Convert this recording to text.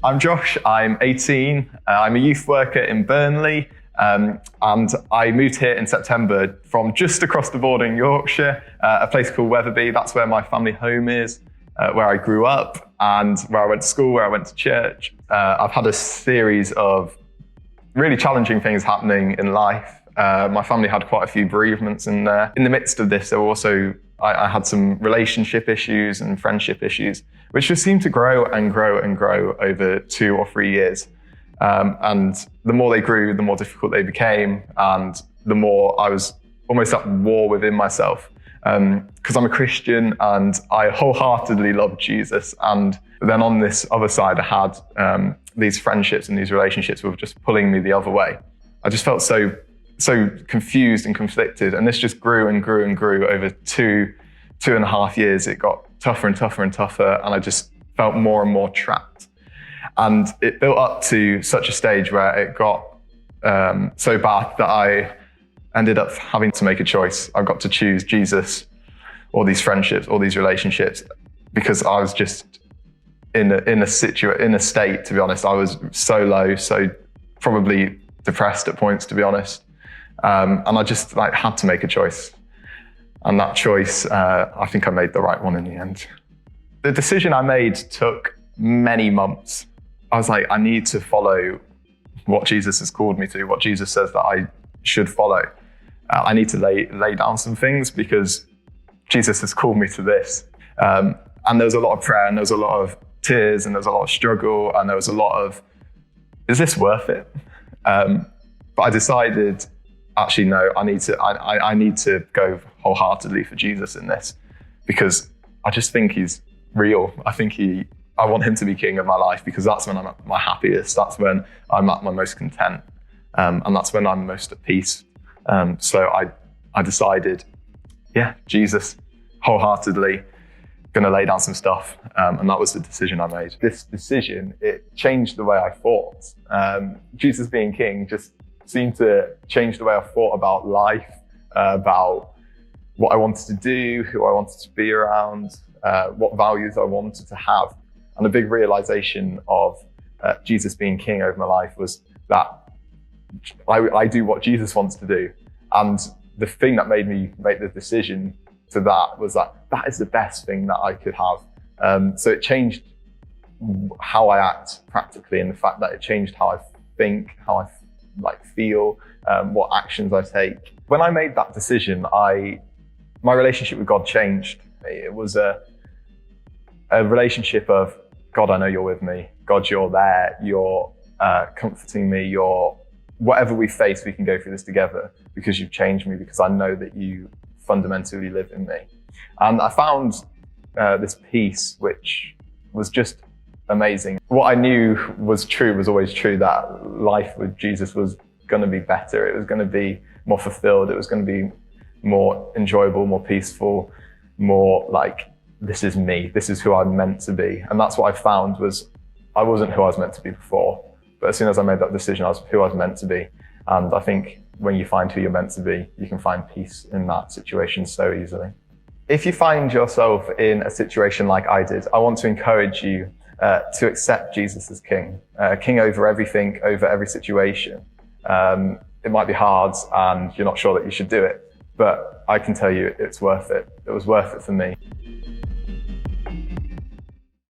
I'm Josh, I'm 18, I'm a youth worker in Burnley, and I moved here in September from just across the border in Yorkshire, a place called Wetherby. That's where my family home is, where I grew up and where I went to school, where I went to church. I've had a series of really challenging things happening in life. My family had quite a few bereavements in there. In the midst of this, there were also I had some relationship issues and friendship issues, which just seemed to grow and grow and grow over 2 or 3 years. And the more they grew, the more difficult they became, and the more I was almost at war within myself. Because I'm a Christian and I wholeheartedly love Jesus. And then on this other side, I had these friendships and these relationships were just pulling me the other way. I just felt so confused and conflicted, and this just grew and grew and grew over 2.5 years. It got tougher and tougher and tougher, and I just felt more and more trapped. And it built up to such a stage where it got so bad that I ended up having to make a choice. I got to choose Jesus or these friendships or these relationships, because I was just in a state, to be honest. I was so low, so probably depressed at points, to be honest. And I just had to make a choice. And that choice, I think I made the right one in the end. The decision I made took many months. I was like, I need to follow what Jesus has called me to, what Jesus says that I should follow. I need to lay down some things because Jesus has called me to this. And there was a lot of prayer, and there was a lot of tears, and there was a lot of struggle, and there was a lot of, is this worth it? But I decided, actually, no, I need to go wholeheartedly for Jesus in this, because I just think he's real. I want him to be king of my life, because that's when I'm at my happiest. That's when I'm at my most content. And that's when I'm most at peace. So I decided, Jesus, wholeheartedly, gonna lay down some stuff. And that was the decision I made. This decision, it changed the way I thought. Jesus being king just seemed to change the way I thought about life, about what I wanted to do, who I wanted to be around, what values I wanted to have. And the big realization of Jesus being king over my life was that I do what Jesus wants to do. And the thing that made me make the decision to that was that is the best thing that I could have. So it changed how I act practically, and the fact that it changed how I think, how I feel, what actions I take. When I made that decision, my relationship with God changed. It was a relationship of, God, I know you're with me. God, you're there. You're comforting me. Whatever we face, we can go through this together, because you've changed me, because I know that you fundamentally live in me. And I found this peace, which was just amazing. What I knew was true was always true, that life with Jesus was going to be better. It was going to be more fulfilled. It was going to be more enjoyable, more peaceful, more like, this is me. This is who I'm meant to be. And that's what I found was I wasn't who I was meant to be before. But as soon as I made that decision, I was who I was meant to be. And I think when you find who you're meant to be, you can find peace in that situation so easily. If you find yourself in a situation like I did, I want to encourage you to accept Jesus as king, king over everything, over every situation. It might be hard and you're not sure that you should do it, but I can tell you it's worth it. It was worth it for me.